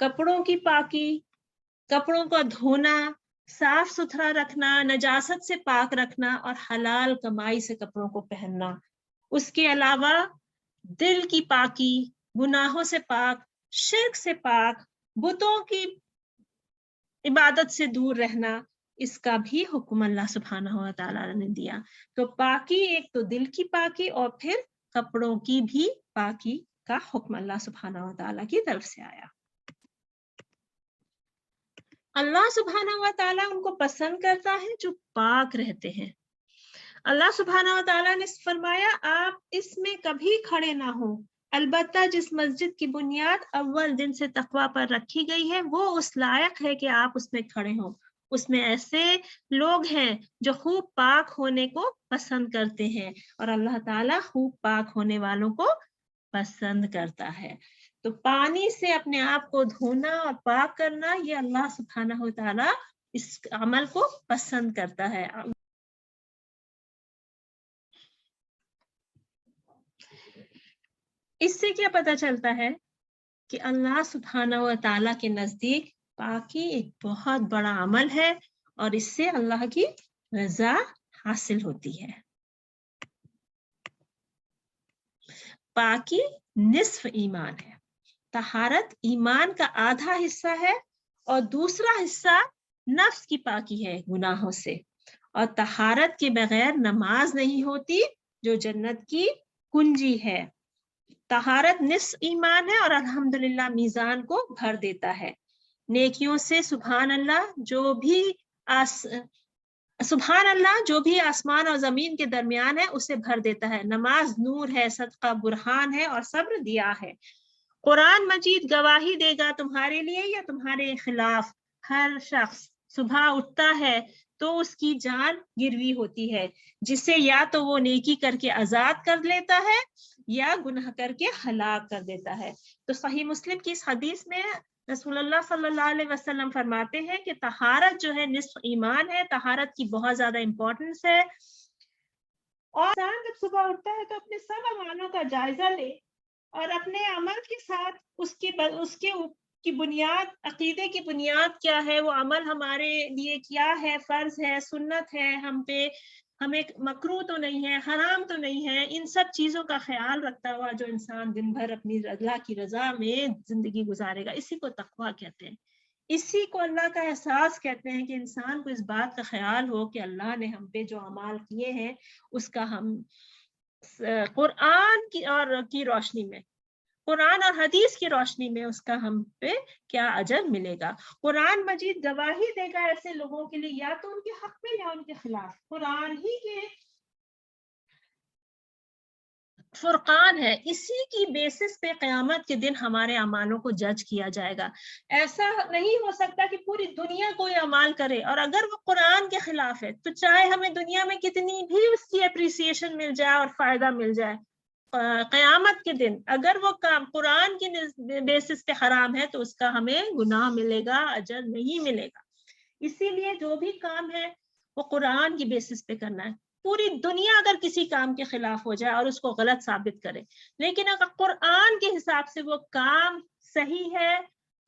کپڑوں کی پاکی، کپڑوں کا دھونا، صاف ستھرا رکھنا، نجاست سے پاک رکھنا اور حلال کمائی سے کپڑوں کو پہننا۔ اس کے علاوہ دل کی پاکی، گناہوں سے پاک، شرک سے پاک، بتوں کی عبادت سے دور رہنا، اس کا بھی حکم اللہ سبحانہ و تعالیٰ نے دیا۔ تو پاکی، ایک تو دل کی پاکی اور پھر کپڑوں کی بھی پاکی کا حکم اللہ سبحانہ و تعالیٰ کی طرف سے آیا۔ اللہ سبحانہ و تعالیٰ ان کو پسند کرتا ہے جو پاک رہتے ہیں۔ اللہ سبحانہ و تعالیٰ نے فرمایا آپ اس میں کبھی کھڑے نہ ہوں، البتہ جس مسجد کی بنیاد اول دن سے تقوی پر رکھی گئی ہے وہ اس لائق ہے کہ آپ اس میں کھڑے ہوں۔ اس میں ایسے لوگ ہیں جو خوب پاک ہونے کو پسند کرتے ہیں، اور اللہ تعالیٰ خوب پاک ہونے والوں کو پسند کرتا ہے۔ تو پانی سے اپنے آپ کو دھونا اور پاک کرنا، یہ اللہ سبحانہ و تعالیٰ اس عمل کو پسند کرتا ہے۔ اس سے کیا پتہ چلتا ہے کہ اللہ سبحانہ و تعالیٰ کے نزدیک پاکی ایک بہت بڑا عمل ہے، اور اس سے اللہ کی رضا حاصل ہوتی ہے۔ پاکی نصف ایمان ہے۔ طہارت ایمان کا آدھا حصہ ہے، اور دوسرا حصہ نفس کی پاکی ہے گناہوں سے۔ اور طہارت کے بغیر نماز نہیں ہوتی جو جنت کی کنجی ہے۔ طہارت نصف ایمان ہے اور الحمدللہ میزان کو بھر دیتا ہے۔ نیکیوں سے سبحان اللہ جو بھی آسمان اور زمین کے درمیان ہے اسے بھر دیتا ہے۔ نماز نور ہے، صدقہ برہان ہے، اور صبر دیا ہے۔ قرآن مجید گواہی دے گا تمہارے لیے یا تمہارے خلاف۔ ہر شخص صبح اٹھتا ہے تو اس کی جان گروی ہوتی ہے، جسے یا تو وہ نیکی کر کے آزاد کر لیتا ہے یا گناہ کر کے ہلاک کر دیتا ہے۔ تو صحیح مسلم کی اس حدیث میں رسول اللہ صلی اللہ علیہ وسلم فرماتے ہیں کہ طہارت جو ہے نصف ایمان ہے، طہارت کی بہت زیادہ امپورٹنس ہے۔ اور انسان جب صبح اٹھتا ہے تو اپنے سب اعمالوں کا جائزہ لے، اور اپنے عمل کے ساتھ اس کی بنیاد، عقیدے کی بنیاد کیا ہے، وہ عمل ہمارے لیے کیا ہے، فرض ہے، سنت ہے، ہمیں مکروہ تو نہیں ہے، حرام تو نہیں ہے، ان سب چیزوں کا خیال رکھتا ہوا جو انسان دن بھر اپنی اللہ کی رضا میں زندگی گزارے گا، اسی کو تقویٰ کہتے ہیں، اسی کو اللہ کا احساس کہتے ہیں، کہ انسان کو اس بات کا خیال ہو کہ اللہ نے ہم پہ جو اعمال کیے ہیں اس کا ہم قرآن کی روشنی میں، قرآن اور حدیث کی روشنی میں اس کا ہم پہ کیا اجر ملے گا۔ قرآن مجید گواہی دے گا ایسے لوگوں کے لیے، یا تو ان کے حق میں یا ان کے خلاف۔ قرآن ہی کے فرقان ہے، اسی کی بیسس پہ قیامت کے دن ہمارے اعمالوں کو جج کیا جائے گا۔ ایسا نہیں ہو سکتا کہ پوری دنیا کوئی اعمال کرے اور اگر وہ قرآن کے خلاف ہے تو چاہے ہمیں دنیا میں کتنی بھی اس کی اپریسیشن مل جائے اور فائدہ مل جائے، قیامت کے دن اگر وہ کام قرآن کی بیسس پہ حرام ہے تو اس کا ہمیں گناہ ملے گا، اجر نہیں ملے گا۔ اسی لیے جو بھی کام ہے وہ قرآن کی بیسس پہ کرنا ہے۔ پوری دنیا اگر کسی کام کے خلاف ہو جائے اور اس کو غلط ثابت کرے، لیکن اگر قرآن کے حساب سے وہ کام صحیح ہے،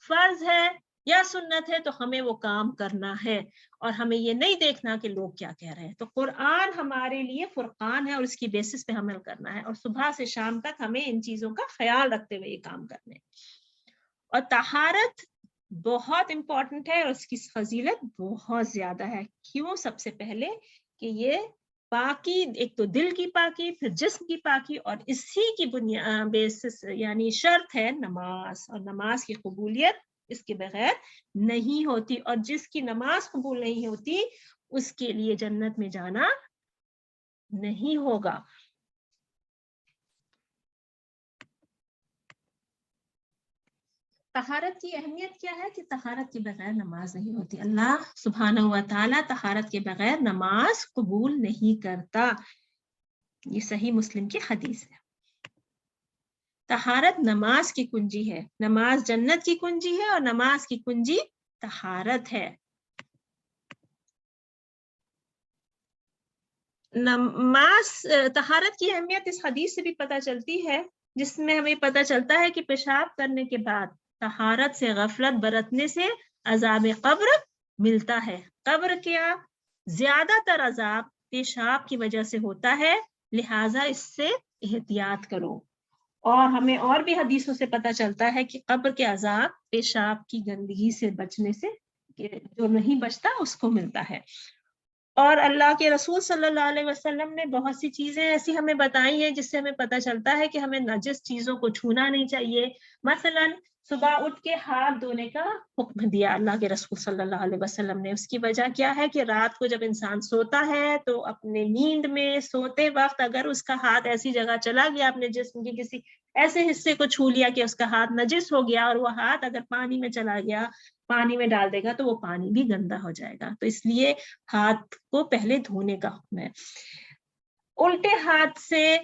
فرض ہے یا سنت ہے تو ہمیں وہ کام کرنا ہے، اور ہمیں یہ نہیں دیکھنا کہ لوگ کیا کہہ رہے ہیں۔ تو قرآن ہمارے لیے فرقان ہے اور اس کی بیسس پہ عمل کرنا ہے، اور صبح سے شام تک ہمیں ان چیزوں کا خیال رکھتے ہوئے یہ کام کرنے۔ اور طہارت بہت امپورٹنٹ ہے اور اس کی فضیلت بہت زیادہ ہے۔ کیوں؟ سب سے پہلے کہ یہ پاکی، ایک تو دل کی پاکی، پھر جسم کی پاکی، اور اسی کی بنیاد بیسس یعنی شرط ہے نماز، اور نماز کی قبولیت اس کے بغیر نہیں ہوتی، اور جس کی نماز قبول نہیں ہوتی اس کے لیے جنت میں جانا نہیں ہوگا۔ طہارت کی اہمیت کیا ہے کہ طہارت کے بغیر نماز نہیں ہوتی۔ اللہ سبحانہ و تعالیٰ طہارت کے بغیر نماز قبول نہیں کرتا، یہ صحیح مسلم کی حدیث ہے۔ طہارت نماز کی کنجی ہے، نماز جنت کی کنجی ہے، اور نماز کی کنجی طہارت ہے۔ نماز طہارت کی اہمیت اس حدیث سے بھی پتہ چلتی ہے، جس میں ہمیں پتہ چلتا ہے کہ پیشاب کرنے کے بعد طہارت سے غفلت برتنے سے عذاب قبر ملتا ہے. قبر کیا زیادہ تر عذاب پیشاب کی وجہ سے ہوتا ہے، لہٰذا اس سے احتیاط کرو. اور ہمیں اور بھی حدیثوں سے پتہ چلتا ہے کہ قبر کے عذاب پیشاب کی گندگی سے بچنے سے، جو نہیں بچتا اس کو ملتا ہے. اور اللہ کے رسول صلی اللہ علیہ وسلم نے بہت سی چیزیں ایسی ہمیں بتائی ہیں جس سے ہمیں پتہ چلتا ہے کہ ہمیں نجس چیزوں کو چھونا نہیں چاہیے. مثلاً صبح اٹھ کے ہاتھ دھونے کا حکم دیا اللہ کے رسول صلی اللہ علیہ وسلم نے. اس کی وجہ کیا ہے کہ رات کو جب انسان سوتا ہے تو اپنے نیند میں سوتے وقت اگر اس کا ہاتھ ایسی جگہ چلا گیا، اپنے جسم کے کسی ایسے حصے کو چھو لیا کہ اس کا ہاتھ نجس ہو گیا، اور وہ ہاتھ اگر پانی میں چلا گیا، پانی میں ڈال دے گا تو وہ پانی بھی گندا ہو جائے گا. تو اس لیے ہاتھ کو پہلے دھونے کا حکم ہے. الٹے ہاتھ سے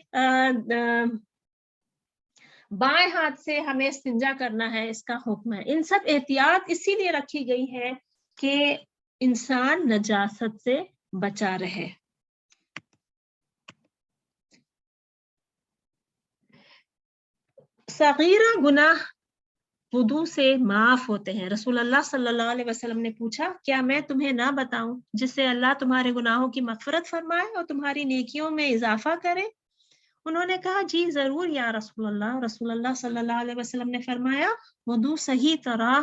بائیں ہاتھ سے ہمیں استنجا کرنا ہے، اس کا حکم ہے. ان سب احتیاط اسی لیے رکھی گئی ہے کہ انسان نجاست سے بچا رہے. صغیرہ گناہ وضو سے معاف ہوتے ہیں. رسول اللہ صلی اللہ علیہ وسلم نے پوچھا، کیا میں تمہیں نہ بتاؤں جس سے اللہ تمہارے گناہوں کی مغفرت فرمائے اور تمہاری نیکیوں میں اضافہ کرے؟ انہوں نے کہا، جی ضرور یا رسول اللہ. رسول اللہ صلی اللہ علیہ وسلم نے فرمایا، وضو صحیح طرح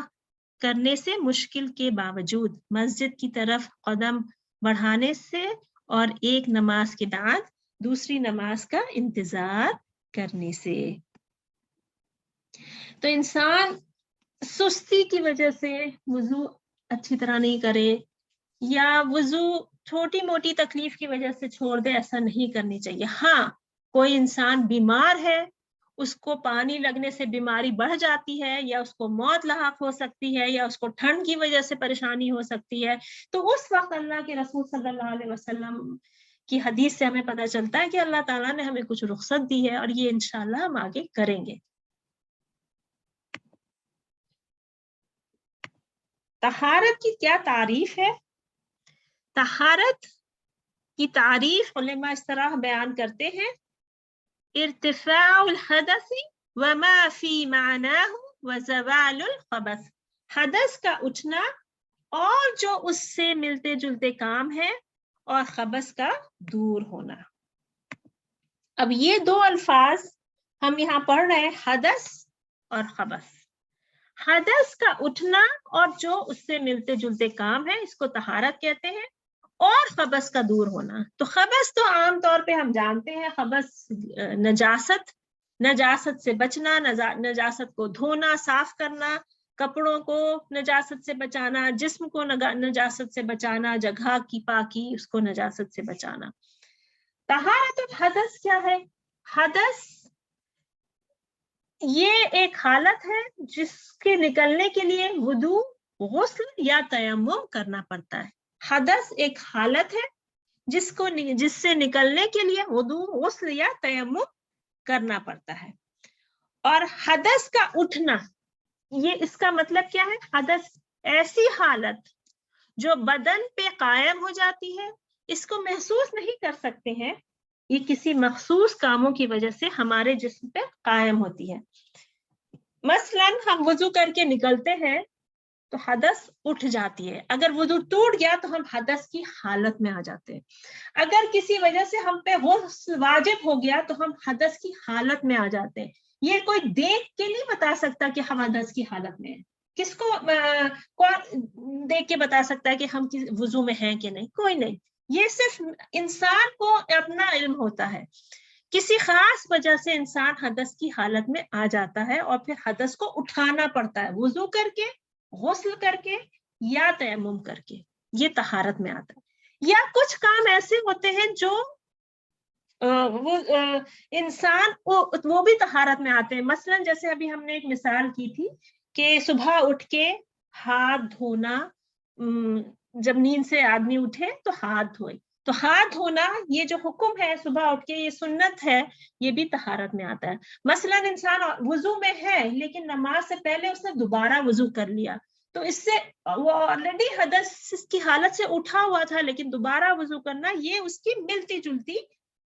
کرنے سے مشکل کے باوجود مسجد کی طرف قدم بڑھانے سے اور ایک نماز کے بعد دوسری نماز کا انتظار کرنے سے. تو انسان سستی کی وجہ سے وضو اچھی طرح نہیں کرے یا وضو چھوٹی موٹی تکلیف کی وجہ سے چھوڑ دے، ایسا نہیں کرنی چاہیے. ہاں، کوئی انسان بیمار ہے، اس کو پانی لگنے سے بیماری بڑھ جاتی ہے یا اس کو موت لاحق ہو سکتی ہے یا اس کو ٹھنڈ کی وجہ سے پریشانی ہو سکتی ہے، تو اس وقت اللہ کے رسول صلی اللہ علیہ وسلم کی حدیث سے ہمیں پتہ چلتا ہے کہ اللہ تعالیٰ نے ہمیں کچھ رخصت دی ہے، اور یہ انشاءاللہ ہم آگے کریں گے. طہارت کی کیا تعریف ہے؟ طہارت کی تعریف علماء اس طرح بیان کرتے ہیں، ارتفاع الحدث وما فی معناه وزوال الخبث. حدث کا اٹھنا اور جو اس سے ملتے جلتے کام ہے، اور خبث کا دور ہونا. اب یہ دو الفاظ ہم یہاں پڑھ رہے ہیں، حدث اور خبث. حدث کا اٹھنا اور جو اس سے ملتے جلتے کام ہے، اس کو طہارت کہتے ہیں. اور خبث کا دور ہونا، تو خبث تو عام طور پہ ہم جانتے ہیں، خبث نجاست سے بچنا، نجاست کو دھونا، صاف کرنا، کپڑوں کو نجاست سے بچانا، جسم کو نجاست سے بچانا، جگہ کی پاکی اس کو نجاست سے بچانا. طہارت الحدث کیا ہے؟ حدث یہ ایک حالت ہے جس کے نکلنے کے لیے وضو، غسل یا تیمم کرنا پڑتا ہے. حدث ایک حالت ہے جس سے نکلنے کے لیے وضو، غسل یا تیمم کرنا پڑتا ہے. اور حدث کا اٹھنا، یہ اس کا مطلب کیا ہے؟ حدث ایسی حالت جو بدن پہ قائم ہو جاتی ہے، اس کو محسوس نہیں کر سکتے ہیں، یہ کسی مخصوص کاموں کی وجہ سے ہمارے جسم پہ قائم ہوتی ہے. مثلاً ہم وضو کر کے نکلتے ہیں تو حدث اٹھ جاتی ہے. اگر وضو ٹوٹ گیا تو ہم حدث کی حالت میں آ جاتے ہیں. اگر کسی وجہ سے ہم پہ غسل واجب ہو گیا تو ہم حدث کی حالت میں آ جاتے ہیں. یہ کوئی دیکھ کے نہیں بتا سکتا کہ ہم حدث کی حالت میں ہیں. کس کو کون دیکھ کے بتا سکتا ہے کہ ہم وضو میں ہیں کہ نہیں؟ کوئی نہیں. یہ صرف انسان کو اپنا علم ہوتا ہے. کسی خاص وجہ سے انسان حدث کی حالت میں آ جاتا ہے اور پھر حدث کو اٹھانا پڑتا ہے، وضو کر کے، غسل کر کے یا تیمم کر کے. یہ طہارت میں آتا ہے. یا کچھ کام ایسے ہوتے ہیں جو انسان وہ بھی طہارت میں آتے ہیں. مثلا جیسے ابھی ہم نے ایک مثال کی تھی کہ صبح اٹھ کے ہاتھ دھونا، جب نیند سے آدمی اٹھے تو ہاتھ دھوئے. تو ہاتھ دھونا یہ جو حکم ہے صبح اٹھ کے، یہ سنت ہے، یہ بھی طہارت میں آتا ہے. مثلا انسان وضو میں ہے لیکن نماز سے پہلے اس نے دوبارہ وضو کر لیا، تو اس سے وہ آلریڈی حدث کی حالت سے اٹھا ہوا تھا، لیکن دوبارہ وضو کرنا یہ اس کی ملتی جلتی